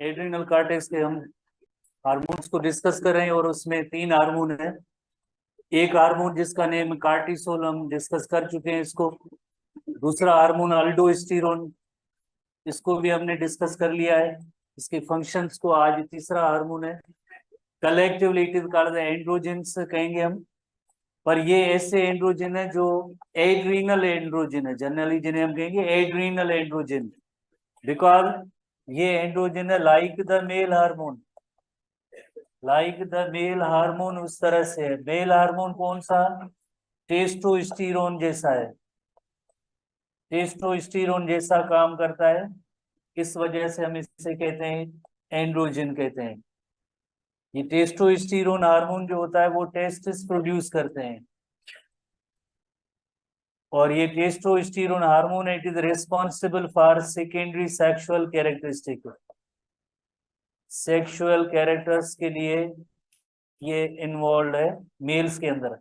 Adrenal cortex के हम hormones को डिस्कस कर रहे हैं और उसमें 3 हार्मोन है। एक हार्मोन जिसका नेम कार्टिसोल हम डिस्कस कर चुके हैं इसको। दूसरा हार्मोन अल्डोस्टेरोन, इसको भी हमने डिस्कस कर लिया है इसके फंक्शंस को। आज तीसरा हार्मोन है collectively it is called androgens कहेंगे हम। पर ये ऐसे एंड्रोजन है जो एड्रीनल एंड्रोजन है, जनरली जिन्हें हम कहेंगे एड्रीनल एंड्रोजन, बिकॉज ये एंड्रोजन है like the male hormone. Like the male hormone उस तरह से है। मेल हार्मोन कौन सा? टेस्टोस्टेरोन जैसा है, टेस्टोस्टेरोन जैसा काम करता है। इस वजह से हम इसे कहते हैं एंड्रोजन कहते हैं। ये टेस्टोस्टेरोन हार्मोन जो होता है वो टेस्टिस प्रोड्यूस करते हैं और ये testosterone hormone it is responsible for secondary sexual characteristic. Sexual characters के लिए ये इन्वॉल्व है मेल्स के अंदर,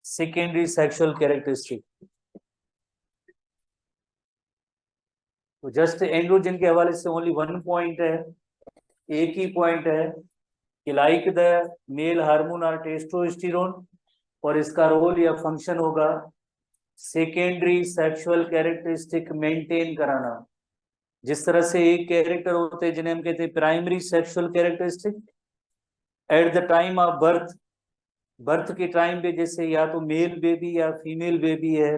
सेकेंडरी सेक्सुअल कैरेक्टरिस्टिक। तो जस्ट एंड्रोजन के हवाले से ओनली वन पॉइंट है, एक ही पॉइंट है कि लाइक द मेल हार्मोन और टेस्टोस्टेरोन, और इसका रोल या फंक्शन होगा सेकेंडरी सेक्सुअल कैरेक्टरिस्टिक मेंटेन कराना। जिस तरह से एक कैरेक्टर होते हैं जिन्हें हम कहते हैं primary sexual characteristic, at the time of birth, birth के टाइम पे जैसे या तो मेल बेबी या फीमेल बेबी है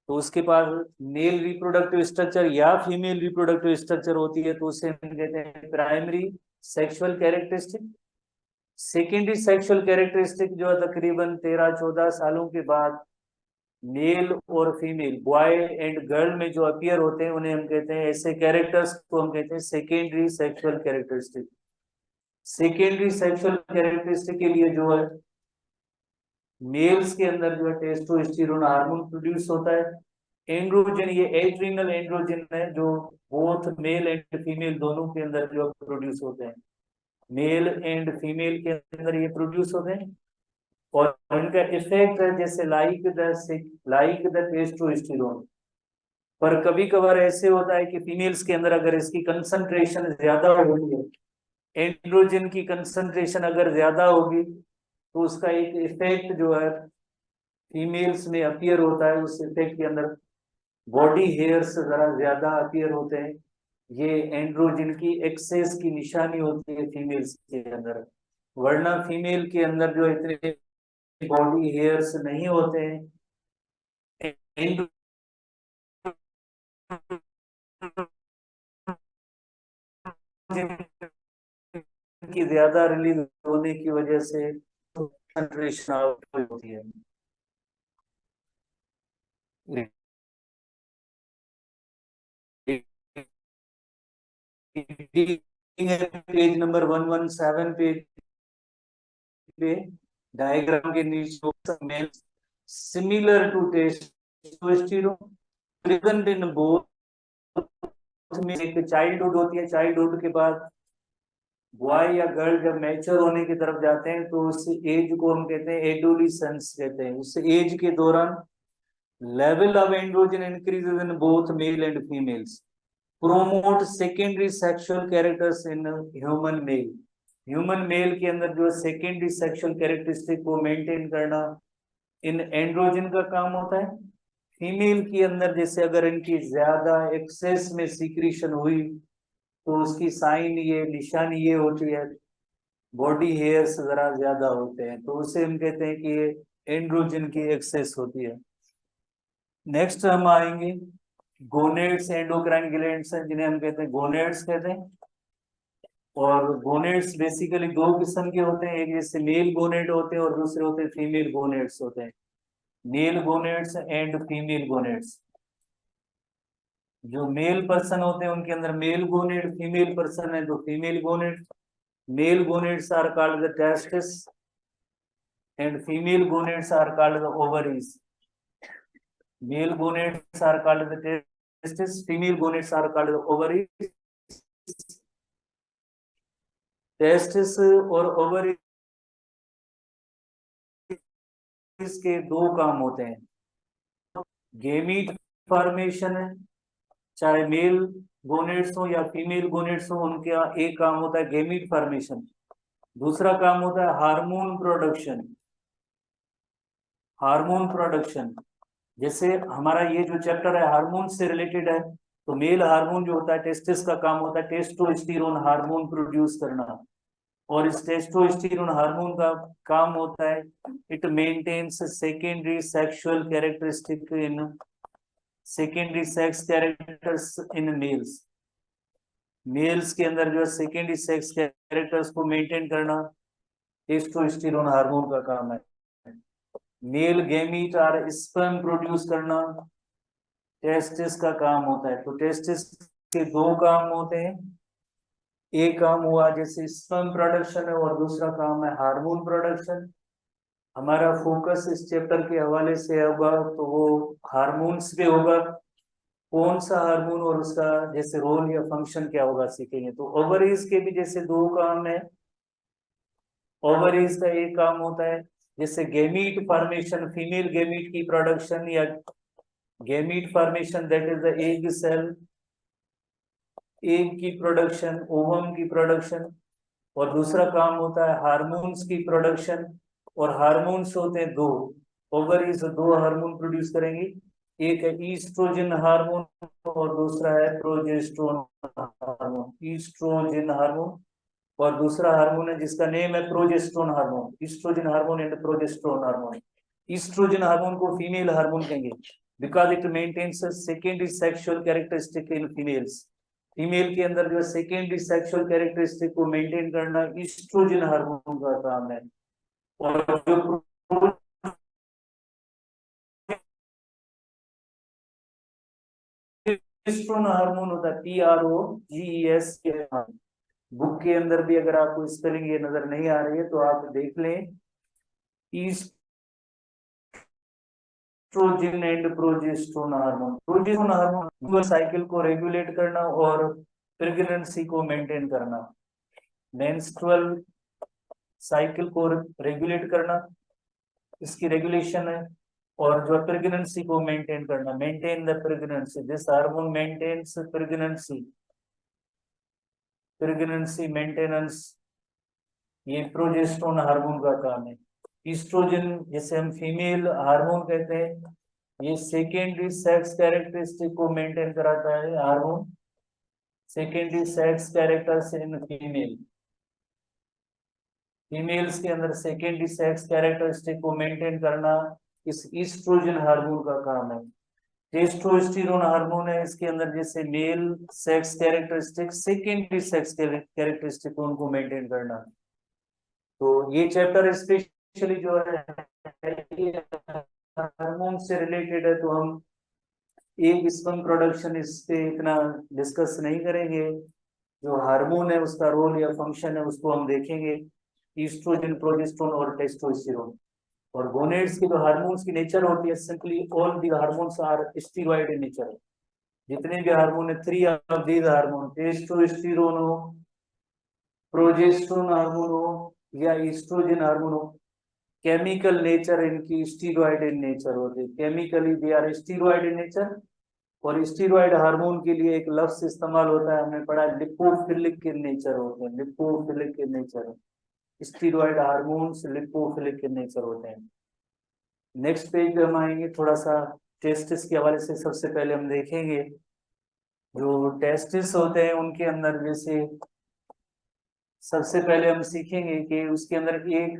तो उसके पास मेल रिप्रोडक्टिव स्ट्रक्चर या फीमेल रिप्रोडक्टिव स्ट्रक्चर होती है, तो उसे हम कहते हैं primary sexual characteristic. Secondary sexual characteristic जो है तकरीबन 13-14 सालों के बाद मेल और फीमेल, बॉय एंड गर्ल में जो अपीयर होते हैं उन्हें हम कहते हैं, ऐसे कैरेक्टर्स को हम कहते हैं secondary sexual characteristic. Secondary sexual characteristic के लिए जो है मेल्स के अंदर जो है टेस्टोस्टेरोन हार्मोन प्रोड्यूस होता है। एंड्रोजन ये एड्रीनल एंड्रोजन है जो बोथ मेल एंड फीमेल दोनों के अंदर जो प्रोड्यूस होते हैं, मेल एंड फीमेल के अंदर ये प्रोड्यूस होते हैं और इनका इफेक्ट है जैसे लाइक द टेस्टोस्टेरोन। पर कभी कभार ऐसे होता है कि फीमेल्स के अंदर अगर इसकी कंसंट्रेशन ज्यादा होगी, एंड्रोजन की कंसंट्रेशन अगर ज्यादा होगी तो उसका एक इफेक्ट जो है फीमेल्स में अपीयर होता है। उस इफेक्ट के अंदर बॉडी हेयर्स जरा ज्यादा अपीयर होते हैं। ये एंड्रोजन की एक्सेस की निशानी होती है फीमेल्स के अंदर, वरना फीमेल के अंदर जो इतने बॉडी हेयर्स नहीं होते हैं। एंड्रोजन की ज्यादा रिलीज होने की वजह से कंसंट्रेशन होती है। पेज नंबर 117 पे डायग्राम के नीचे similar to testosterone present in both में। एक चाइल्डहुड होती है, चाइल्डहुड के बाद बॉय या गर्ल जब मैच्योर होने की तरफ जाते हैं तो उस एज को हम कहते हैं एडोलिसेंस कहते हैं। उस एज के दौरान level of androgen increases in both male and females, promote secondary sexual characters in human male. Human male के अंदर जो सेकेंडरी सेक्सुअल कैरेक्टरिस्टिक को मेंटेन करना इन एंड्रोजन का काम होता है। फीमेल के अंदर जैसे अगर इनकी ज्यादा एक्सेस में सीक्रेशन हुई तो उसकी साइन ये निशानी ये होती है, बॉडी हेयर्स जरा ज्यादा होते हैं, तो उसे हम कहते हैं कि ये एंड्रोजन की एक्सेस होती है। नेक्स्ट हम आएंगे गोनेड्स, एंडोक्राइन ग्लैंड्स हैं जिन्हें हम कहते हैं गोनेड्स कहते हैं। और गोनेड्स बेसिकली 2 किस्म के होते हैं, एक जैसे मेल गोनेड होते हैं और दूसरे होते हैं फीमेल गोनेड्स होते हैं। Male gonads and female gonads. जो मेल पर्सन होते हैं उनके अंदर मेल गोनेड, फीमेल पर्सन है तो female gonad. Male gonads are called the testis and female gonads are called the ovaries. Male gonads are called the testes, female gonads are called the ovaries। Testis और ovaries के 2 काम होते हैं, gamete formation है, चाहे mail gonads हो या female gonads हो, उनका एक काम होता है गेमीट फॉर्मेशन, दूसरा काम होता है हार्मोन प्रोडक्शन। हार्मोन प्रोडक्शन, जैसे हमारा ये जो चैप्टर है हार्मोन से रिलेटेड है, तो मेल हार्मोन जो होता है टेस्टिस का काम होता है टेस्टोस्टेरोन हार्मोन प्रोड्यूस करना, और इस टेस्टोस्टेरोन हार्मोन का काम होता है it maintains secondary sexual characteristic in secondary sex characters in males. Males के अंदर जो है सेकेंडरी सेक्स कैरेक्टर्स को मेंटेन करना टेस्टोस्टेरोन हार्मोन का काम है। Male gamete or sperm produce करना टेस्टिस का काम होता है। तो टेस्टिस के दो काम होते हैं, एक काम हुआ जैसे स्पर्म प्रोडक्शन है और दूसरा काम है हार्मोन प्रोडक्शन। हमारा फोकस इस चैप्टर के हवाले से होगा तो वो हार्मोन्स पे होगा, कौन सा हार्मोन और उसका जैसे रोल या फंक्शन क्या होगा सीखेंगे। तो ओवरीज के भी जैसे दो काम है, ओवरीज का एक काम होता है जैसे गेमीट फॉर्मेशन, फीमेल गेमीट की प्रोडक्शन या gamete formation that is the egg cell, egg की प्रोडक्शन, ओवम की प्रोडक्शन, और दूसरा काम होता है हार्मोन्स की प्रोडक्शन। और हार्मोन्स होते हैं दो, ओवरीज दो हार्मोन प्रोड्यूस करेंगी, एक है ईस्ट्रोजन हार्मोन और दूसरा है प्रोजेस्टेरोन हार्मोन। ईस्ट्रोजन हार्मोन और दूसरा हार्मोन है जिसका नेम है progesterone hormone. Estrogen hormone and progesterone hormone. Estrogen hormone को फीमेल हार्मोन कहेंगे because it maintains secondary sexual characteristic in females. Female के अंदर जो सेकेंडरी सेक्सुअल कैरेक्टरिस्टिक को मेंटेन करना ईस्ट्रोजन हार्मोन का काम है। और जो प्रोजेस्टेरोन हार्मोन होता है PROGES के, बुक के अंदर भी अगर आपको स्पेलिंग ये नजर नहीं आ रही है तो आप देख लें, estrogen and progesterone hormone. Progesterone hormone cycle को रेगुलेट करना और प्रेगनेंसी को मेंटेन करना, मेंस्ट्रुअल साइकिल को रेगुलेट करना, इसकी रेगुलेशन है। और जो प्रेगनेंसी को मेंटेन करना, maintain the pregnancy, this hormone maintains pregnancy, pregnancy maintenance, ये प्रोजेस्टेरोन हार्मोन का काम है। ईस्ट्रोजन जिसे हम फीमेल हार्मोन कहते हैं, ये सेकेंडरी सेक्स कैरेक्टरिस्टिक को मेंटेन कराता है hormone, secondary sex characters in female. Females के अंदर सेकेंडरी सेक्स कैरेक्टरिस्टिक को मेंटेन करना इस ईस्ट्रोजन हार्मोन का काम है। टेस्टोस्टेरोन हार्मोन है, इसके अंदर जैसे male sex characteristic, secondary sex characteristic को उनको मेंटेन करना। तो ये चैप्टर स्पेशली जो है हार्मोन से रिलेटेड है, तो हम एक स्पर्म प्रोडक्शन इस पे इतना डिस्कस नहीं करेंगे, जो हार्मोन है उसका रोल या फंक्शन है उसको हम देखेंगे, ईस्ट्रोजन, प्रोजेस्टेरोन और टेस्टोस्टेरोन। और गोनेड्स की जो हार्मोन्स की नेचर होती है, simply all the hormones are steroid in nature. जितने भी हार्मोन है, three of these hormone, testosterone हो, प्रोजेस्टेरोन हार्मोन हो या ईस्ट्रोजन हार्मोन हो, केमिकल नेचर इनकी स्टेरॉइड इन नेचर होती है, chemically they are steroid in nature. और स्टेरॉइड हार्मोन के लिए एक लफ्ज इस्तेमाल होता है, हमने पढ़ा लिपोफिलिक इन नेचर होते हैं, lipophilic in nature, steroid hormones lipophilic in nature होते हैं। नेक्स्ट पेज पे हम आएंगे, थोड़ा सा टेस्टिस के हवाले से सबसे पहले हम देखेंगे। जो टेस्टिस होते हैं उनके अंदर जैसे सबसे पहले हम सीखेंगे कि उसके अंदर एक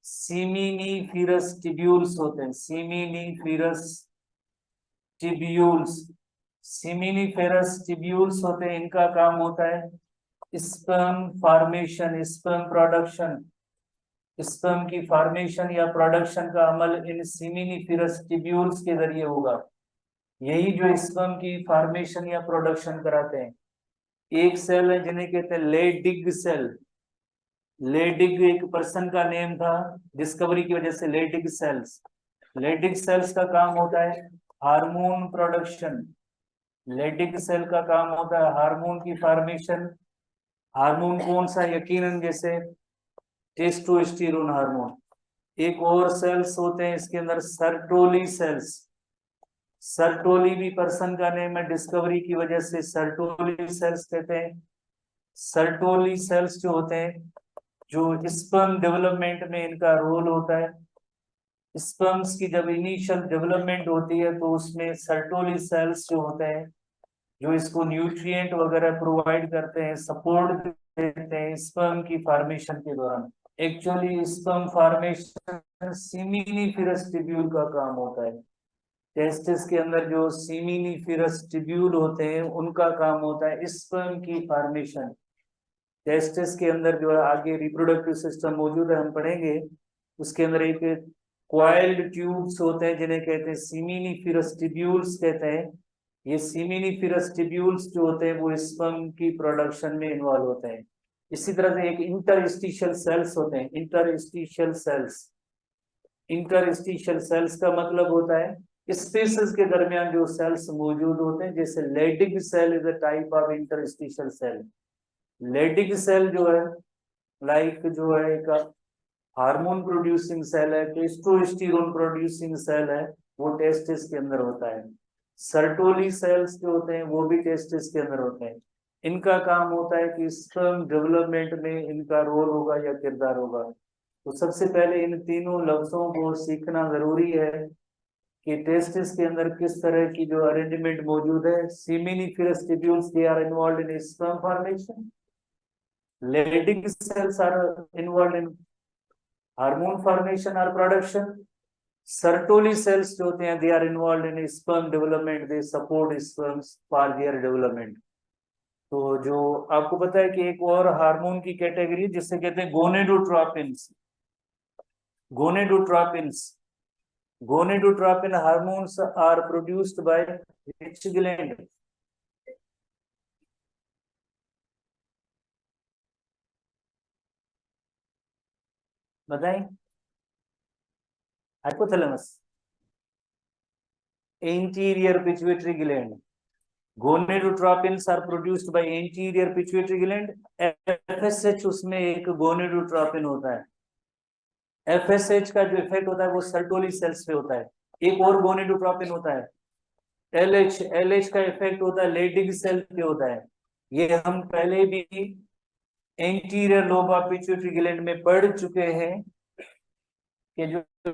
सीमिनीफेरस टिब्यूल्स होते हैं, सीमिनीफेरस टिब्यूल्स, सीमिनीफेरस टिब्यूल्स होते हैं, इनका काम होता है sperm formation, sperm production. Sperm की फॉर्मेशन या प्रोडक्शन का अमल इन सीमिनीफेरस टिब्यूल्स के जरिए होगा। यही जो स्पर्म की फॉर्मेशन या प्रोडक्शन कराते हैं। एक सेल है जिन्हें कहते हैं लेडिग सेल। लेडिग एक पर्सन का नेम था, डिस्कवरी की वजह से लेडिग सेल्स। लेडिग सेल्स का काम होता है हार्मोन प्रोडक्शन, लेडिग सेल का काम होता है हार्मोन की फॉर्मेशन। हार्मोन कौन सा? यकीनन जैसे टेस्टोस्टेरोन हार्मोन। एक और सेल्स होते हैं इसके अंदर सर्टोली सेल्स, सर्टोली भी पर्सन का नेम है, डिस्कवरी की वजह से सर्टोली सेल्स कहते हैं। सर्टोली सेल्स जो होते हैं, जो स्पर्म डेवलपमेंट में इनका रोल होता है। स्पर्म्स की जब इनिशियल डेवलपमेंट होती है तो उसमें सर्टोली सेल्स जो होते हैं, जो इसको न्यूट्रिएंट वगैरह प्रोवाइड करते हैं, सपोर्ट देते हैं स्पर्म की फॉर्मेशन के दौरान। एक्चुअली स्पर्म फॉर्मेशन सीमिनिफेरस ट्यूब्यूल का काम होता है। टेस्टिस के अंदर जो सीमिनिफेरस ट्यूब्यूल होते हैं उनका काम होता है स्पर्म की फॉर्मेशन। टेस्टिस के अंदर जो है आगे रिप्रोडक्टिव सिस्टम मौजूद है, हम पढ़ेंगे। उसके अंदर एक कॉइल्ड ट्यूब्स होते हैं जिन्हें कहते हैं सीमिनिफेरस ट्यूब्यूल्स कहते हैं। ये सीमिनिफेरस ट्यूब्यूल्स जो होते हैं वो स्पर्म की प्रोडक्शन में इन्वॉल्व होते हैं। इसी तरह से एक इंटरस्टिशियल सेल्स होते हैं, इंटरस्टिशियल सेल्स। इंटरस्टिशियल सेल्स का मतलब होता है स्पेसेस के दरमियान जो सेल्स मौजूद होते हैं, जैसे Leydig cell is a type of interstitial cell. Leydig cell जो है लाइक जो है एक हार्मोन प्रोड्यूसिंग सेल है, टेस्टोस्टेरोन प्रोड्यूसिंग सेल है, वो टेस्टिस के अंदर होता है। सर्टोली सेल्स जो होते हैं वो भी टेस्टिस के अंदर होते हैं। इनका काम होता है कि स्पर्म डेवलपमेंट में इनका रोल होगा या किरदार होगा। तो सबसे पहले इन तीनों लफ्जों को सीखना जरूरी है कि टेस्टिस के अंदर किस तरह की जो अरेंजमेंट मौजूद है। Seminiferous tubules they are involved in sperm formation. Leydig cells are involved in hormone formation और प्रोडक्शन। सर्टोली सेल्स जो होते हैं they are involved in sperm development, they support sperms for their development. तो जो आपको पता है कि एक और हार्मोन की कैटेगरी जिसे कहते हैं गोनेडोट्रोपिन्स। गोनेडोट्रोपिन्स gonadotropin hormones are produced by which gland? बताएं। Hypothalamus, anterior pituitary gland. Gonadotropins are produced by anterior pituitary gland। FSH उसमें एक gonadotropin होता है। FSH का जो इफेक्ट होता है वो सर्टोली सेल्स पे होता है। एक और gonadotropin होता है LH का इफेक्ट होता है लेडिग सेल पे होता है। ये हम पहले भी anterior lobe of pituitary gland में पढ़ चुके हैं कि जो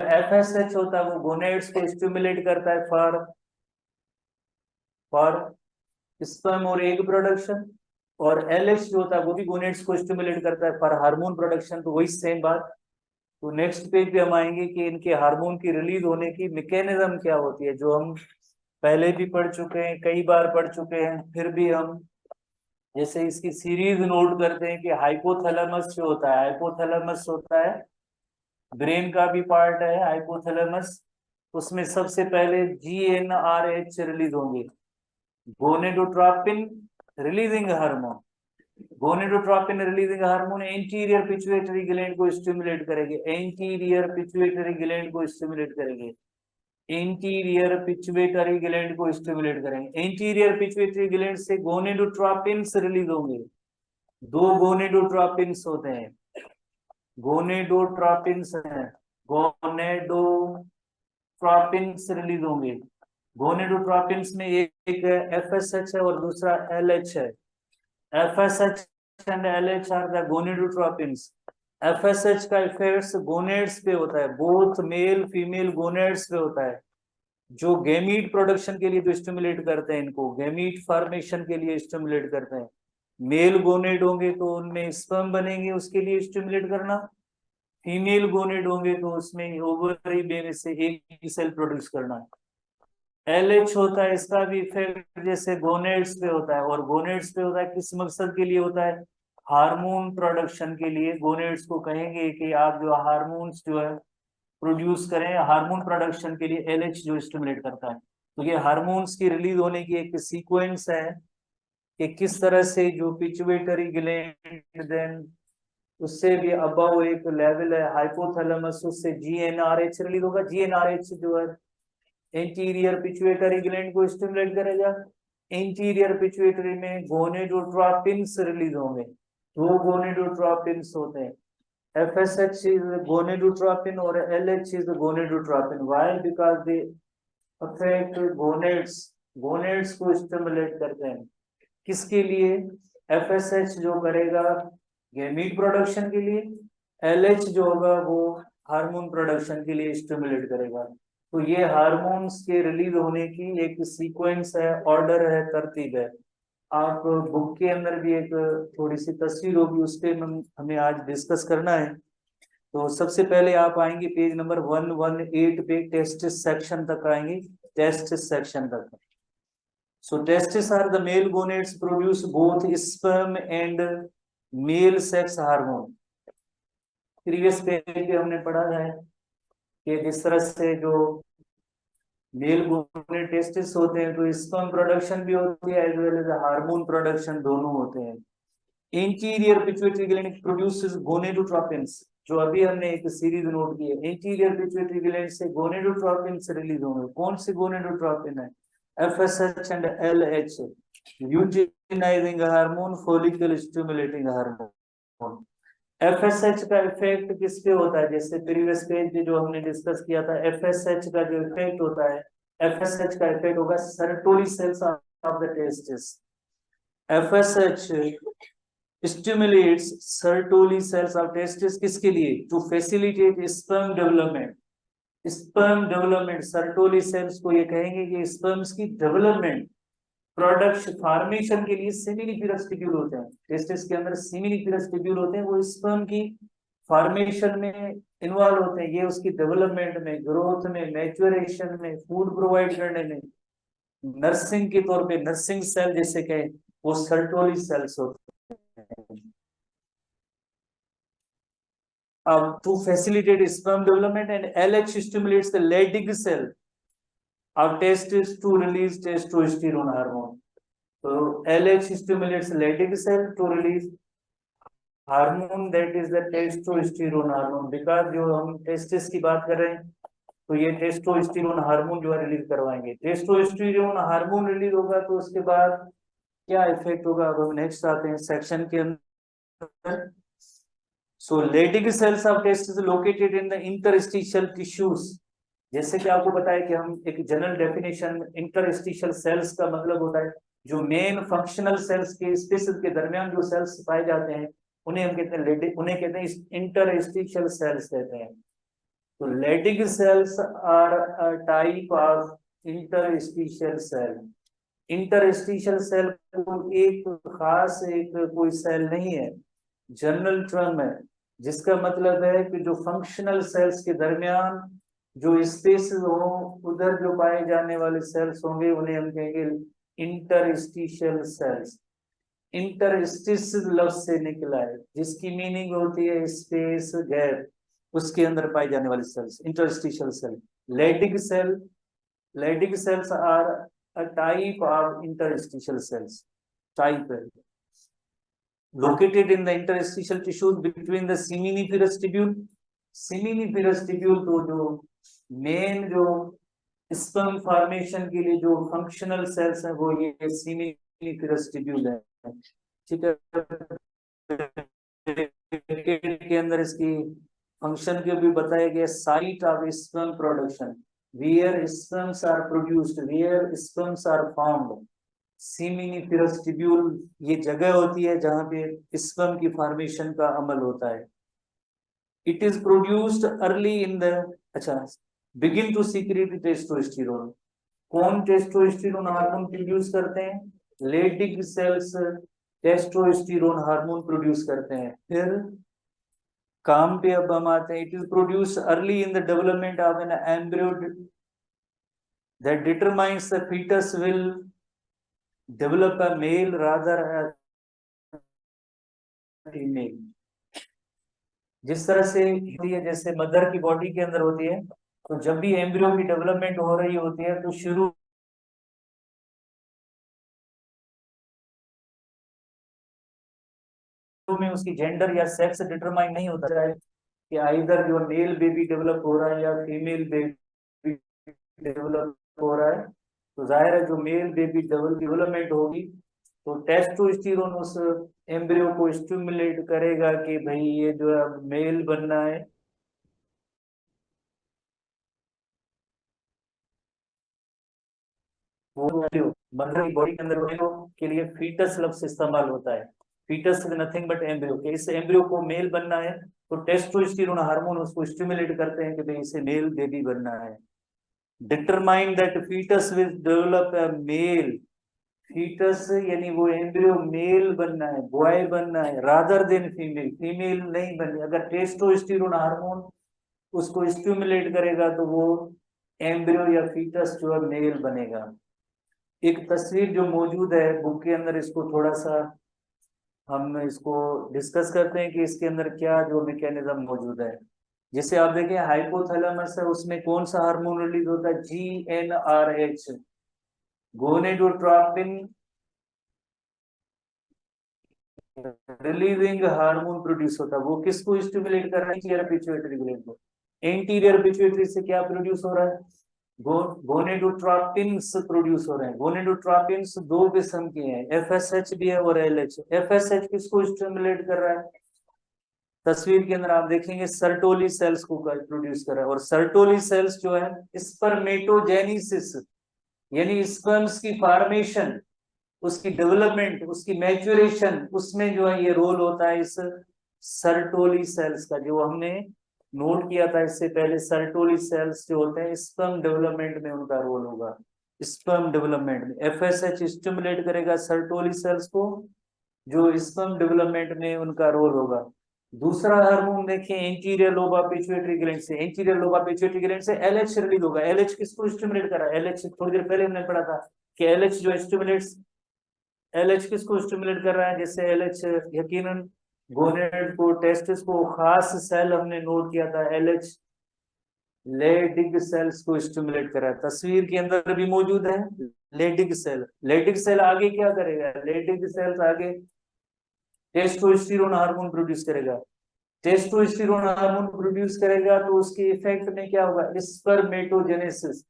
FSH होता है वो गोनेड्स को स्टिमुलेट करता है फॉर स्पर्म और एग प्रोडक्शन, और LH जो होता है वो भी गोनेड्स को स्टिमुलेट करता है फॉर हार्मोन प्रोडक्शन। तो वही सेम बात। तो नेक्स्ट पेज पे हम आएंगे कि इनके हार्मोन की रिलीज होने की मैकेनिज्म क्या होती है, जो हम पहले भी पढ़ चुके हैं, कई बार पढ़ चुके हैं, फिर भी हम जैसे इसकी सीरीज नोट करते हैं कि हाइपोथैलेमस जो होता है, हाइपोथैलेमस होता है ब्रेन का भी पार्ट है हाइपोथैलेमस। उसमें सबसे पहले GnRH रिलीज होंगे, gonadotropin releasing hormone. Gonadotropin releasing hormone anterior pituitary gland को स्टिमुलेट करेंगे, एंटीरियर पिट्यूटरी ग्लैंड को स्टिमुलेट करेंगे, एंटीरियर पिट्यूटरी ग्लैंड को स्टिमुलेट करेंगे। एंटीरियर पिट्यूटरी ग्लैंड से गोनेडोट्रोपिन्स रिलीज होंगे। दो गोनेडोट्रोपिन्स होते हैं, गोनेडोट्रोपिन्स हैं, गोनेडोट्रोपिन्स रिलीज होंगे। गोनेडोट्रोपिन्स में एक FSH है और दूसरा LH है। FSH and LH are the gonadotropins. FSH का इफेक्ट गोनेड्स पे होता है, बोथ मेल फीमेल गोनेड्स पे होता है, जो गैमीट प्रोडक्शन के लिए जो स्टिमुलेट करते हैं, इनको गैमीट फॉर्मेशन के लिए स्टिमुलेट करते हैं। मेल गोनेड होंगे तो उनमें स्पर्म बनेंगे, उसके लिए स्टिमुलेट करना। फीमेल गोनेड होंगे तो उसमें ओवरी में से एक सेल प्रोड्यूस करना। LH होता है, इसका भी इफेक्ट जैसे गोनेड्स पे होता है, और गोनेड्स पे होता है किस मकसद के लिए होता है? हार्मोन प्रोडक्शन के लिए। गोनेड्स को कहेंगे कि आप जो हार्मोन्स जो है प्रोड्यूस करें, हार्मोन प्रोडक्शन के लिए LH जो स्टिमुलेट करता है। तो ये हार्मोन्स की रिलीज होने की एक सीक्वेंस है कि किस तरह से जो पिट्यूटरी ग्लैंड, देन उससे भी अबव एक लेवल है हाइपोथैलेमस, उससे GnRH रिलीज होगा। GnRH जो है एंटीरियर पिट्यूटरी ग्लैंड को स्टिमुलेट करेगा। एंटीरियर पिट्यूटरी में गोनेडोट्रोपिन्स रिलीज होंगे। दो गोनेडोट्रोपिन्स होते हैं, FSH is gonadotropin और LH is gonadotropin. Why? Because they affect gonads, gonads को स्टिमुलेट करते हैं, किसके लिए? एफएसएच जो करेगा गैमीट प्रोडक्शन के लिए, एलएच जो होगा वो हार्मोन प्रोडक्शन के लिए स्टिमुलेट करेगा। तो ये हार्मोन्स के रिलीज होने की एक सीक्वेंस है, ऑर्डर है, तरतीब है। आप बुक के अंदर भी एक थोड़ी सी तस्वीर होगी, उस पे हमें आज डिस्कस करना है। तो सबसे पहले आप आएंगे पेज नंबर 118 पे, टेस्ट सेक्शन तक आएंगे, टेस्ट सेक्शन तक। So testes are the male gonads produce both sperm and male sex hormone. Previous page पे हमने पढ़ा है कि जिस तरह से जो मेल गोनेड टेस्टिस होते हैं तो स्पर्म प्रोडक्शन भी होती है as well as hormone production, दोनों होते हैं। Anterior pituitary gland produces gonadotropins, जो अभी हमने एक सीरीज नोट की है, इंटीरियर पिट्यूटरी ग्लैंड से गोनेडोट्रोपिन्स रिलीज होंगे। कौन से गोनेडोट्रोपिन है? FSH and LH, luteinizing hormone, follicle stimulating hormone. FSH का इफेक्ट किस पे होता है? जैसे प्रीवियस पेज पे जो हमने डिस्कस किया था, एफएसएच का जो इफेक्ट होता है, एफएसएच का इफेक्ट होगा Sertoli cells of the testis. FSH stimulates Sertoli cells of testis, किसके लिए? To facilitate sperm development। sperm development, Sertoli cells को ये कहेंगे कि sperms की development, प्रोडक्शन, फॉर्मेशन के लिए सेमिनिफेरस ट्यूब्यूल होते हैं, टेस्टिस के अंदर सेमिनिफेरस ट्यूब्यूल होते हैं, वो स्पर्म की फॉर्मेशन में इन्वॉल्व होते हैं। ये उसकी डेवलपमेंट में, ग्रोथ में, मैच्योरेशन में, फूड प्रोवाइड करने में, नर्सिंग के तौर पे, नर्सिंग सेल जैसे कहे, वो सर्टोली सेल्स होते हैं। To facilitate sperm development, and LH stimulates the Leydig cell of testis to release testosterone hormone. So LH stimulates Leydig cell to release hormone, that is the testosterone hormone. Because जो हम testis की बात कर रहे हैं तो ये testosterone hormone जो है रिलीज करवाएंगे। टेस्टोस्टेरोन हार्मोन रिलीज होगा तो उसके बाद क्या इफेक्ट होगा? अब हम नेक्स्ट आते हैं सेक्शन के अंदर। So Leydig cells of testis located in the interstitial tissues. जैसे कि आपको पता है कि हम एक जनरल डेफिनेशन, इंटरस्टिशियल सेल्स का मतलब होता है जो मेन फंक्शनल सेल्स के स्पेसेस के दरमियान जो सेल्स पाए जाते हैं उन्हें हम कहते हैं उन्हें कहते हैं इंटरस्टिशियल सेल्स कहते हैं। तो Leydig cells are a type of interstitial cell. Interstitial cell को एक खास एक कोई सेल नहीं है, जनरल टर्म है, जिसका मतलब है कि जो फंक्शनल सेल्स के दरमियान जो स्पेस हो उधर जो पाए जाने वाले सेल्स होंगे उन्हें हम कहेंगे इंटरस्टिशियल सेल्स। इंटरस्टिस लफ्ज से निकला है जिसकी मीनिंग होती है स्पेस, गैप, उसके अंदर पाई जाने वाली cells interstitial cell. Leydig cell, Leydig cells are a type of interstitial cells, type है, located in the interstitial tissues between the seminiferous tubule। seminiferous tubule तो जो मेन जो स्पर्म फॉर्मेशन के लिए जो फंक्शनल सेल्स हैं वो ये सेमिनिफेरस ट्यूब्यूल है। ठीक है, के अंदर इसकी फंक्शन के भी बताया गया, site of sperm production, where sperms are produced, where sperms are formed. Seminiferous tubule ये जगह होती है जहां पे स्पर्म की फॉर्मेशन का अमल होता है। It is produced early in the, अच्छा, बिगिन टू सीक्रेट टेस्टोस्टेरोन। कौन टेस्टोस्टेरोन हार्मोन प्रोड्यूस करते हैं? Leydig cells testosterone hormone produce करते हैं। फिर काम पे अब हम आते हैं। It is produce early in the development of an embryo that determines the foetus will develop a male rather female. जिस तरह से होती है, जैसे मदर की बॉडी के अंदर होती है, तो जब भी एम्ब्रियो की डेवलपमेंट हो रही होती है तो शुरू में उसकी जेंडर या सेक्स डिटरमाइन नहीं होता है कि आइदर जो मेल बेबी डेवलप हो रहा है या फीमेल बेबी डेवलप हो रहा है। तो जाहिर है जो मेल बेबी डेवलपमेंट होगी तो टेस्टोस्टेरोन उस एम्ब्रियो को स्टिमुलेट करेगा कि भाई ये जो है मेल बनना है। वो एम्ब्रियो मदर की बॉडी के अंदर एम्ब्रियो के लिए फीटस लफ्ज इस्तेमाल होता है। Foetus is nothing but embryo, कि इस एम्ब्रियो को मेल बनना है तो टेस्टोस्टेरोन हार्मोन उसको स्टिमुलेट करते हैं कि भाई इसे मेल बेबी बनना है। Determine that foetus will develop a male, foetus यानी वो एम्ब्रियो मेल बनना है, बॉय बनना है, रादर देन फीमेल, फीमेल नहीं बननी। अगर टेस्टोस्टेरोन हार्मोन उसको स्टिमुलेट करेगा तो वो एम्ब्रियो या फीटस जो है मेल बनेगा। एक तस्वीर जो मौजूद है बुक के अंदर, इसको थोड़ा सा हम इसको डिस्कस करते हैं कि इसके अंदर क्या जो मैकेनिज्म मौजूद है। जैसे आप देखें हाइपोथैलेमस है, उसमें कौन सा हार्मोन रिलीज होता है, GnRH, gonadotropin relieving hormone produce होता है। वो किसको स्टिमुलेट कर रहा है, एंटीरियर पिट्यूटरी ग्लैंड को। एंटीरियर पिट्यूटरी से क्या प्रोड्यूस हो रहा है, गोनेडोट्रोपिन्स प्रोड्यूस हो रहे हैं। गोनेडोट्रोपिन्स दो किस्म के हैं, FSH भी है और LH। FSH किसको स्टिमुलेट कर रहा है, तस्वीर के अंदर आप देखेंगे सर्टोली सेल्स को प्रोड्यूस कर रहा है। और सर्टोली सेल्स जो है स्पर्मेटोजेनेसिस यानी स्पर्म्स की फॉर्मेशन, उसकी डेवलपमेंट, उसकी मैच्योरेशन, उसमें जो है ये रोल होता है इस सर्टोली सेल्स का, जो हमने नोट किया था इससे पहले। सर्टोली सेल्स जो होते हैं स्पर्म डेवलपमेंट में उनका रोल होगा। स्पर्म डेवलपमेंट में FSH स्टिमुलेट करेगा सर्टोली सेल्स को, जो स्पर्म डेवलपमेंट में उनका रोल होगा। दूसरा हार्मोन देखिए एंटीरियर लोबा पिट्यूटरी ग्लैंड से, एंटीरियर लोबा पिट्यूटरी ग्लैंड से LH रिलीज होगा। LH किसको स्टिमुलेट कर रहा है, LH थोड़ी देर पहले हमने पढ़ा था कि LH जो स्टिमुलेट्स, LH किसको स्टिमुलेट कर रहा है, जैसे LH यकीनन गोनेड को, टेस्टिस को, खास सेल हमने नोट किया था LH लेडिग सेल्स को स्टिमुलेट कर रहा है, तस्वीर के अंदर भी मौजूद है लेडिग सेल। लेडिग सेल आगे क्या करेगा, लेडिग सेल्स आगे टेस्टोस्टेरोन हार्मोन प्रोड्यूस करेगा। टेस्टोस्टेरोन हार्मोन प्रोड्यूस करेगा तो उसके इफेक्ट में क्या होगा, स्पर्मेटोजेनेसिस,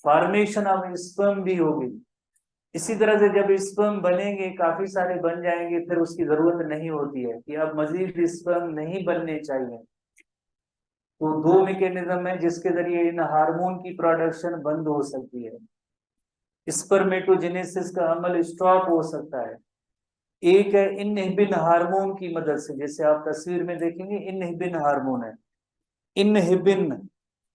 फॉर्मेशन ऑफ स्पर्म भी होगी। इसी तरह से जब स्पर्म बनेंगे, काफी सारे बन जाएंगे, फिर उसकी जरूरत नहीं होती है कि अब मजीद स्पर्म नहीं बनने चाहिए। तो दो मैकेनिज्म है जिसके जरिए इन हार्मोन की प्रोडक्शन बंद हो सकती है, स्पर्मेटोजेनेसिस का अमल स्टॉप हो सकता है। एक है इनहिबिन हार्मोन की मदद से, जैसे आप तस्वीर में देखेंगे इनहिबिन हार्मोन है। इनहिबिन,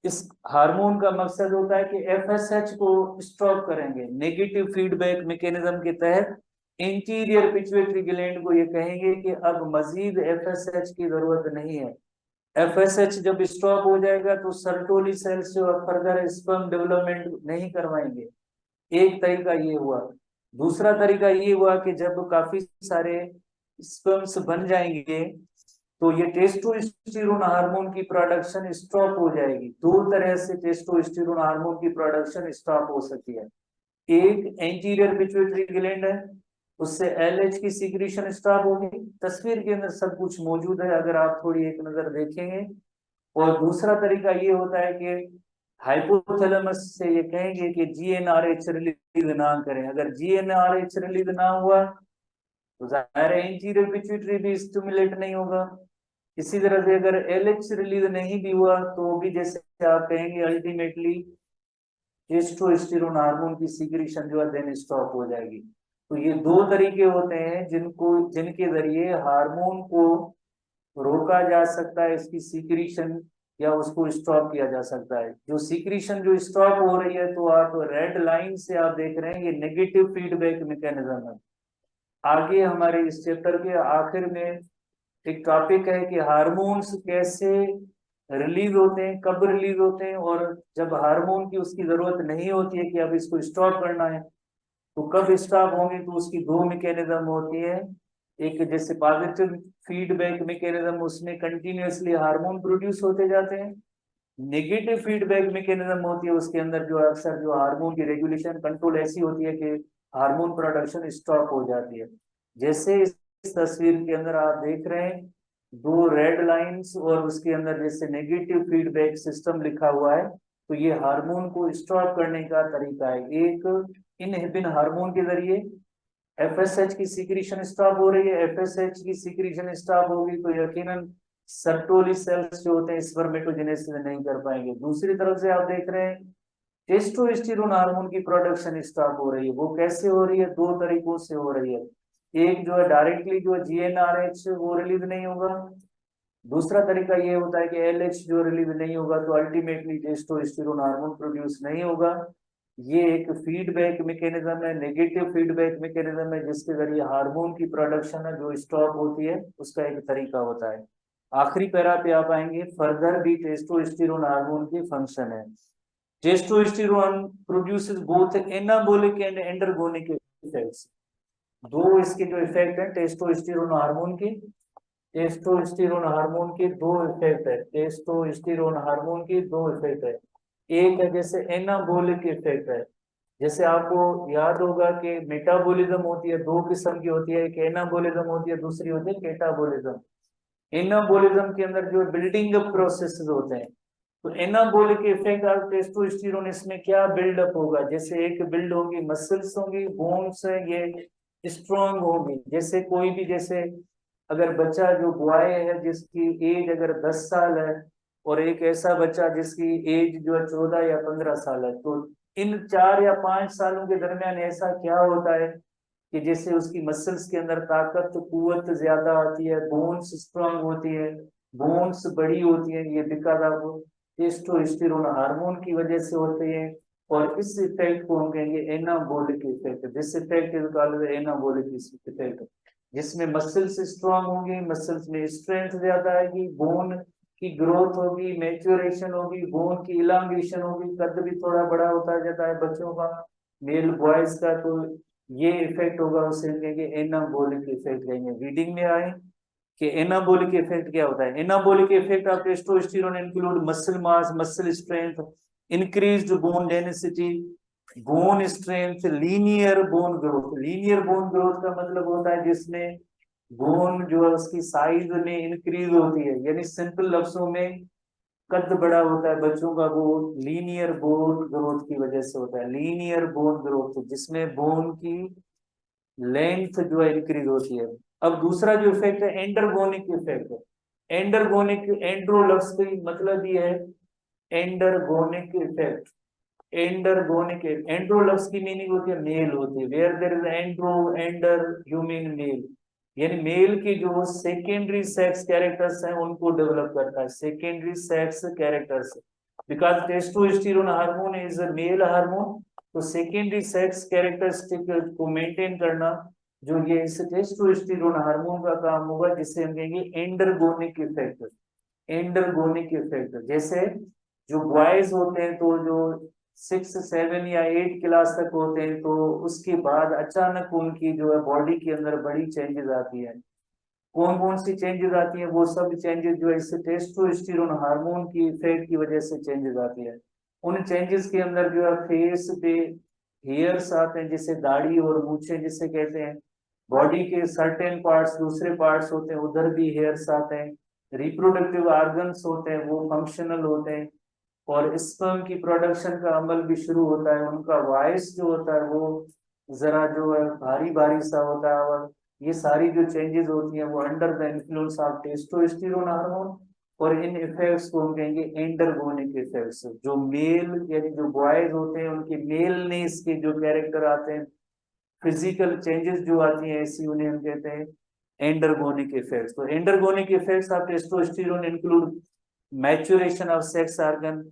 इस हार्मोन का मकसद होता है कि FSH को स्टॉप करेंगे। नेगेटिव फीडबैक मैकेनिज्म के तहत इंटीरियर पिट्यूटरी ग्लैंड को ये कहेंगे कि अब मजीद FSH की जरूरत नहीं है। FSH जब स्टॉप हो जाएगा तो सर्टोली सेल्स जो फर्दर स्पर्म डेवलपमेंट नहीं करवाएंगे। एक तरीका ये हुआ। दूसरा तरीका ये हुआ कि जब काफी सारे स्पर्म्स बन जाएंगे तो ये टेस्टोस्टेरोन हार्मोन की प्रोडक्शन स्टॉप हो जाएगी। दो तरह से टेस्टोस्टेरोन हार्मोन की प्रोडक्शन स्टॉप हो सकती है। एक एंटीरियर पिट्यूटरी ग्लैंड है, उससे LH की सीक्रेशन स्टॉप होगी, तस्वीर के अंदर सब कुछ मौजूद है अगर आप थोड़ी एक नजर देखेंगे। और दूसरा तरीका ये होता है कि हाइपोथैलेमस से ये कहेंगे कि GnRH रिलीज ना करें। अगर GnRH रिलीज ना हुआ तो जाहिर है इंटीरियर पिट्यूटरी भी स्टिमुलेट नहीं होगा। इसी तरह से अगर LH रिलीज नहीं भी हुआ तो भी जैसे आप कहेंगे अल्टीमेटली टेस्टोस्टेरोन हार्मोन की सीक्रेशन जो है देन स्टॉप हो जाएगी। तो ये दो तरीके होते हैं जिनके जरिए हार्मोन को रोका जा सकता है, इसकी सीक्रेशन या उसको स्टॉप किया जा सकता है। जो सीक्रेशन जो स्टॉप हो रही है तो आप रेड लाइन से आप देख रहे हैं ये नेगेटिव फीडबैक मैकेनिज्म है। आगे हमारे इस चैप्टर के आखिर में एक टॉपिक है कि हार्मोन्स कैसे रिलीज होते हैं, कब रिलीज होते हैं, और जब हार्मोन की उसकी जरूरत नहीं होती है कि अब इसको स्टॉप करना है तो कब स्टॉप होंगे। तो उसकी दो मैकेनिज्म होती है। एक जैसे पॉजिटिव फीडबैक मैकेनिज्म, उसमें कंटिन्यूअसली हार्मोन प्रोड्यूस होते जाते हैं। नेगेटिव फीडबैक मैकेनिज्म होती है, उसके अंदर जो अक्सर जो हार्मोन की रेगुलेशन कंट्रोल ऐसी होती है कि हार्मोन प्रोडक्शन स्टॉप हो जाती है। जैसे इस तस्वीर के अंदर आप देख रहे हैं दो रेड लाइंस और उसके अंदर जैसे नेगेटिव फीडबैक सिस्टम लिखा हुआ है, तो ये हार्मोन को स्टॉप करने का तरीका है। एक इनहिबिन हार्मोन के जरिए FSH की सीक्रेशन स्टॉप हो रही है, FSH की सीक्रेशन स्टॉप होगी तो यकीनन सर्टोली सेल्स जो होते हैं स्पर्मेटोजेनेसिस नहीं कर पाएंगे। दूसरी तरफ से आप देख रहे हैं टेस्टोस्टेरोन हार्मोन की प्रोडक्शन स्टॉप हो रही है। वो कैसे हो रही है? दो तरीकों से हो रही है। एक जो है डायरेक्टली जो GnRH वो रिलीज नहीं होगा, दूसरा तरीका ये होता है कि LH जो रिलीज नहीं होगा तो अल्टीमेटली टेस्टोस्टेरोन हार्मोन प्रोड्यूस नहीं होगा। ये एक फीडबैक मैकेनिज्म है, नेगेटिव फीडबैक मैकेनिज्म है, जिसके जरिए हार्मोन की प्रोडक्शन है जो स्टॉप होती है, उसका एक तरीका होता है। आखिरी पैरा पे आप आएंगे, फर्दर भी टेस्टोस्टेरोन हार्मोन की फंक्शन है। Testosterone produces both anabolic and endergonic effects. दो इसके जो इफेक्ट है टेस्टोस्टेरोन हार्मोन के, टेस्टोस्टेरोन हार्मोन के दो इफेक्ट है, टेस्टोस्टेरोन हार्मोन के दो इफेक्ट है। एक है जैसे एनाबॉलिक इफेक्ट है, जैसे आपको याद होगा कि मेटाबॉलिज्म होती है, दो किस्म की होती है, एक एनाबॉलिज्म होती है, दूसरी होती है कैटाबॉलिज्म। एनाबॉलिज्म के अंदर जो बिल्डिंग अप प्रोसेसेस होते हैं, तो एनाबॉलिक इफेक्ट ऑफ टेस्टोस्टेरोन इसमें क्या बिल्डअप होगा, जैसे एक बिल्ड होंगी मसल्स होंगी, बोन्स है ये स्ट्रॉन्ग होंगी। जैसे कोई भी, जैसे अगर बच्चा जो बॉय है जिसकी एज अगर 10 साल है, और एक ऐसा बच्चा जिसकी एज जो है 14 या 15 साल है, तो इन 4 या 5 सालों के दरमियान ऐसा क्या होता है कि जैसे उसकी मसल्स के अंदर ताकत कुव्वत ज्यादा आती है, बोन्स स्ट्रांग होती है, बोन्स बड़ी होती है, ये बिकॉज ऑफ टेस्टोस्टेरोन हार्मोन की वजह से होते हैं। और इस इफेक्ट को हम कहेंगे anabolic effect. This effect is called anabolic effect, जिसमें मसल्स स्ट्रांग होंगी, मसल्स में स्ट्रेंथ ज्यादा आएगी, बोन की ग्रोथ होगी, मैच्योरेशन होगी, बोन की इलांगेशन होगी, कद भी थोड़ा बड़ा होता जाता है बच्चों का, मेल बॉयज का। तो ये इफेक्ट होगा, उसे कहेंगे एनाबॉलिक इफेक्ट कहेंगे। रीडिंग में आए कि एनाबॉलिक इफेक्ट क्या होता है। Anabolic effect of testosterone include muscle mass, muscle strength, increased bone density, bone strength, linear bone growth. Linear bone growth का मतलब होता है जिसमें बोन जो है उसकी साइज में इंक्रीज होती है, यानी सिंपल लफ्जों में कद बड़ा होता है बच्चों का, वो लीनियर बोन ग्रोथ की वजह से होता है। लीनियर बोन ग्रोथ जिसमें बोन की लेंथ जो है इंक्रीज होती है। अब दूसरा जो इफेक्ट है एंडरगोनिक इफेक्ट। एंडरगोनिक, एंड्रो लफ्ज का मतलब ये है एंडरगोनिक इफेक्ट। एंडरगोनिक, एंड्रो लफ्ज की मीनिंग होती है मेल होती है, where there is andro, andro you mean male, यानी मेल की जो सेकेंडरी सेक्स कैरेक्टर्स हैं उनको डेवलप करता है, secondary sex characters. Because testosterone hormone is a male hormone, तो सेकेंडरी सेक्स कैरेक्टरिस्टिक को मेंटेन करना जो ये इस टेस्टोस्टेरोन हार्मोन का काम होगा, जिससे हम कहेंगे एंडरगोनिक इफेक्ट। एंडरगोनिक इफेक्ट जैसे जो बॉयज होते हैं तो जो 6, 7 या 8 क्लास तक होते हैं, तो उसके बाद अचानक उनकी जो है बॉडी के अंदर बड़ी चेंजेस आती है। कौन कौन सी चेंजेस आती है? वो सब चेंजेस जो है इससे टेस्टोस्टेरोन हार्मोन की इफेक्ट की वजह से चेंजेस आती है। उन चेंजेस के अंदर जो है फेस पे हेयर्स आते हैं, जिसे दाढ़ी और मूछें जिसे कहते हैं, बॉडी के सर्टेन पार्ट्स, दूसरे पार्ट्स होते हैं उधर भी हेयर्स आते हैं, रिप्रोडक्टिव ऑर्गन्स होते हैं वो फंक्शनल होते हैं, और स्पर्म की प्रोडक्शन का अमल भी शुरू होता है। उनका वॉइस जो होता है वो जरा जो है भारी भारी सा होता है, और ये सारी जो चेंजेस होती हैं वो under the influence of testosterone hormone. और इन इफेक्ट्स को हम कहेंगे एंडरगोनिक इफेक्ट्स। जो मेल यानी जो बॉयज होते हैं उनके मेलनेस के जो कैरेक्टर आते हैं, फिजिकल चेंजेस जो आती हैं ऐसी, उन्हें हम कहते हैं एंडरगोनिक इफेक्ट्स। तो androgenic effects of testosterone include maturation of sex organ,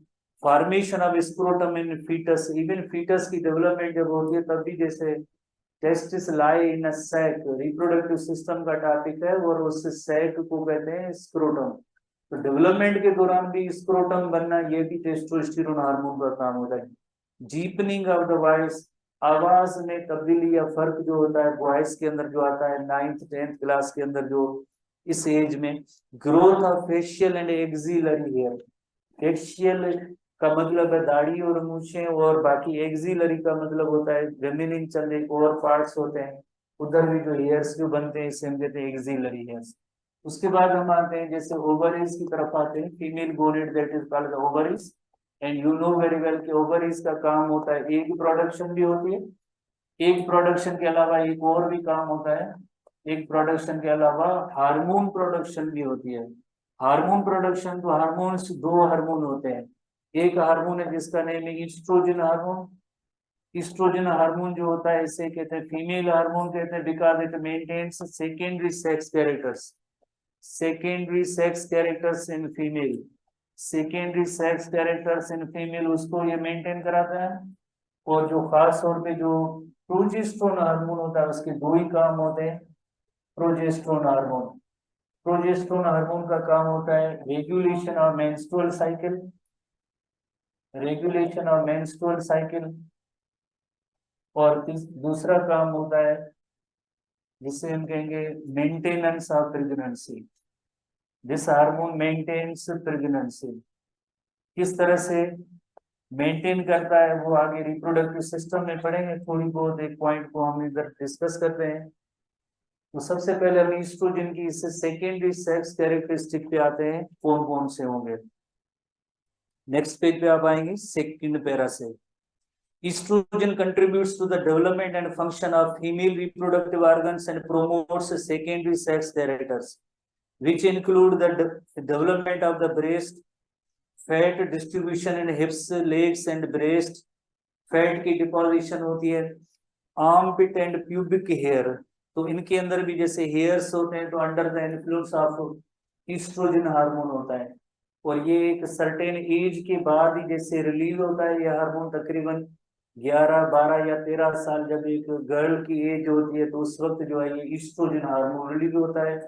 formation of scrotum in foetus. Even foetus की डेवलपमेंट जब होती है तब भी, जैसे testis lie in a sac, reproductive system का टॉपिक है, और उस सैक को कहते हैं स्क्रोटम। तो डेवलपमेंट के दौरान भी स्क्रोटम बनना ये भी टेस्टोस्टेरोन हार्मोन का काम होता है। जीपनिंग ऑफ द वॉइस, आवाज में तब्दीली या फर्क जो होता है वॉइस के अंदर जो आता है 9th 10th क्लास के अंदर, जो इस एज में growth of facial and axillary hair. Facial का मतलब है दाढ़ी और मूछें, और बाकी एक्सिलरी का मतलब होता है जमीनिंग चंद एक और पार्ट्स होते हैं, उधर भी जो हेयर्स जो बनते हैं इसे हम कहते हैं एक्सिलरी हेयर्स। उसके बाद हम आते हैं जैसे ओवरीज की तरफ आते हैं, female gonad that is called ovaries. And you know very well कि ओवरीज का काम होता है, एग प्रोडक्शन भी होती है, एग प्रोडक्शन के अलावा एक और भी काम होता है, एग प्रोडक्शन के अलावा हार्मोन प्रोडक्शन भी होती है। हार्मोन प्रोडक्शन, तो हार्मोन्स दो हार्मोन होते हैं, एक हार्मोन है जिसका नेम है ईस्ट्रोजन हार्मोन। ईस्ट्रोजन हार्मोन जो होता है इसे कहते हैं फीमेल हार्मोन कहते हैं, because it maintains secondary sex characters, secondary sex characters in female, secondary sex characters in female उसको ये मेंटेन कराता है। और जो खास तौर पे जो प्रोजेस्टेरोन हार्मोन होता है उसके दो ही काम होते हैं। प्रोजेस्टेरोन हार्मोन, प्रोजेस्टेरोन हार्मोन का काम होता है regulation of menstrual cycle, regulation of menstrual cycle. और दूसरा काम होता है जिसे हम कहेंगे maintenance of pregnancy. This hormone maintains pregnancy. किस तरह से मेंटेन करता है वो आगे रिप्रोडक्टिव सिस्टम में पढ़ेंगे, थोड़ी बहुत एक पॉइंट को हम इधर डिस्कस करते हैं। तो सबसे पहले हम ईस्ट्रोजन की इससे सेकेंडरी सेक्स कैरेक्टरिस्टिक पे आते हैं, कौन कौन से होंगे। नेक्स्ट पेज पे आप आएंगे सेकंड पैरा से। Estrogen contributes to the development and function of female reproductive organs and promotes secondary sex characters, which include the development of the breast, fat distribution in hips, legs and breast, fat की deposition होती है, armpit and pubic hair। तो इनके अंदर भी जैसे hairs होते हैं तो under the influence of estrogen hormone होता है। और ये एक सर्टेन एज के बाद ही जैसे रिलीज होता है ये हार्मोन, तकरीबन 11, 12 या 13 साल जब एक गर्ल की एज होती है तो उस वक्त जो है ये ईस्ट्रोजन हार्मोन रिलीज होता है।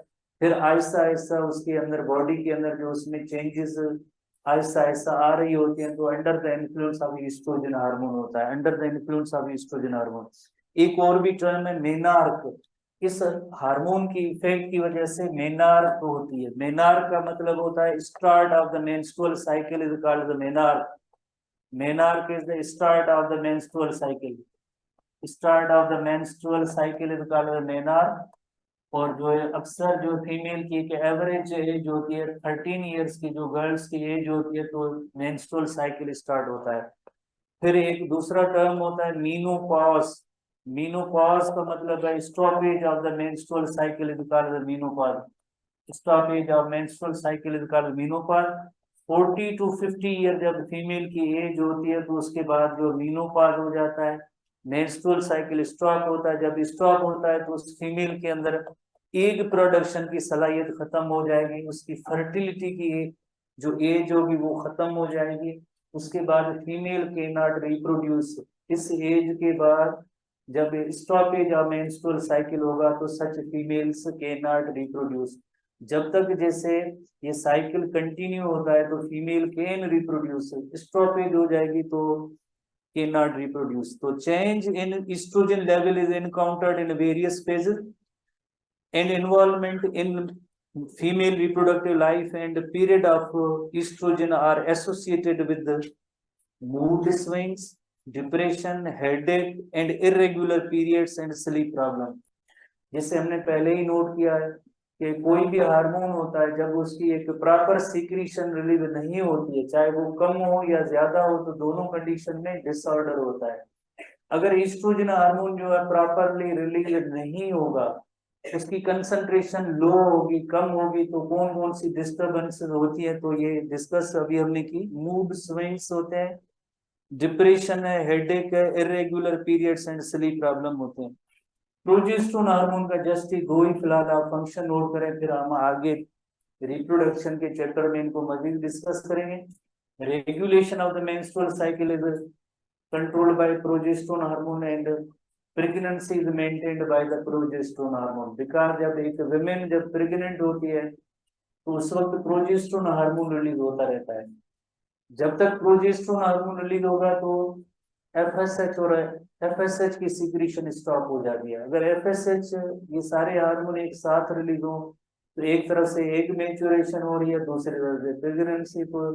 फिर आहिस्ता आहिस्ता उसके अंदर बॉडी के अंदर जो उसमें चेंजेस आहिस्ता आहिस्ता आ रही होती हैं तो under the influence of estrogen hormone होता है, under the influence of estrogen hormone. एक और भी टर्म है मेनार्क। इस हार्मोन की इफेक्ट की वजह से मेनार्क होती है। मेनार्क का मतलब होता है start of the menstrual cycle is called the menarche. Menarche is the start of the menstrual cycle. Start of the menstrual cycle is called the menarche। और जो है अक्सर जो फीमेल की एक एवरेज एज होती है 13 इयर्स की, जो गर्ल्स की एज होती है तो मेंस्ट्रुअल साइकिल स्टार्ट होता है। फिर एक दूसरा टर्म होता है मीनोपॉज। मीनोपॉज का मतलब है stoppage of the menstrual cycle is called the menopause. Stoppage of menstrual cycle is called menopause. 40 to 50 year जब फीमेल की एज होती है तो उसके बाद जो मीनोपॉज हो जाता है, मेंस्ट्रुअल साइकिल स्टॉप होता है। जब स्टॉप होता है तो उस फीमेल के अंदर एग प्रोडक्शन की सलाहियत खत्म हो जाएगी, उसकी फर्टिलिटी की जो एज होगी वो खत्म हो जाएगी। उसके बाद फीमेल के नॉट रिप्रोड्यूस। इस एज के बाद जब स्टॉपेज ऑफ मेंस्ट्रुअल साइकिल होगा तो सच फीमेल्स के नॉट रिप्रोड्यूस। जब तक जैसे ये साइकिल कंटिन्यू होता है तो फीमेल कैन रिप्रोड्यूस, स्टॉपेज हो जाएगी तो कैन नॉट रिप्रोड्यूस। तो change in estrogen level is encountered in various phases and involvement in female reproductive life and period of estrogen are associated with the mood swings, depression, headache and irregular periods and sleep problem। जैसे हमने पहले ही note किया है कि कोई भी hormone होता है जब उसकी एक प्रॉपर सीक्रेशन रिलीज नहीं होती है, चाहे वो कम हो या ज्यादा हो, तो दोनों कंडीशन में डिसऑर्डर होता है। अगर ईस्ट्रोजन हार्मोन जो है प्रॉपरली रिलीज नहीं होगा, उसकी कंसंट्रेशन लो होगी, कम होगी, तो कौन कौन सी डिस्टर्बेंस होती है तो ये डिस्कस अभी हमने की। मूड स्विंग्स होते हैं, डिप्रेशन है, हेडेक है, irregular periods and sleep problem होते हैं। प्रोजेस्टेरोन हार्मोन का जस्ट ही दो ही फिलहाल आप फंक्शन नोट करें, फिर हम आगे रिप्रोडक्शन के चैप्टर में इनको मजीद डिस्कस करेंगे। Regulation of the menstrual cycle is controlled by progesterone hormone and pregnancy is maintained by the progesterone hormone. Because जब एक विमेन जब प्रेग्नेंट होती है तो उस वक्त प्रोजेस्टेरोन हार्मोन रिलीज होता रहता है। जब तक प्रोजेस्टेरोन हार्मोन रिलीज होगा तो एफएसएच और एफएसएच की सीक्रेशन स्टॉप हो जाती है। अगर एफएसएच ये सारे हार्मोन एक साथ रिलीज हो तो एक तरफ से एग मैच्योरेशन हो रही है, दूसरी तरफ से प्रेगनेंसी, तो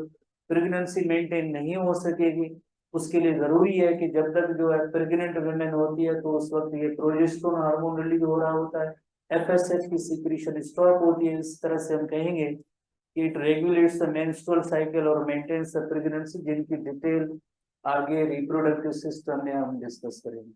प्रेगनेंसी मेंटेन नहीं हो सकेगी। उसके लिए जरूरी है कि जब तक जो है प्रेग्नेंट वुमेन होती है तो उस वक्त ये प्रोजेस्टेरोन हार्मोन रिलीज हो रहा होता है, एफएसएच की सीक्रेशन स्टॉप होती है। इस तरह से हम कहेंगे कि it regulates the menstrual cycle और मेंटेन्स द प्रेगनेंसी, जिनकी डिटेल आगे रिप्रोडक्टिव सिस्टम में हम डिस्कस करेंगे।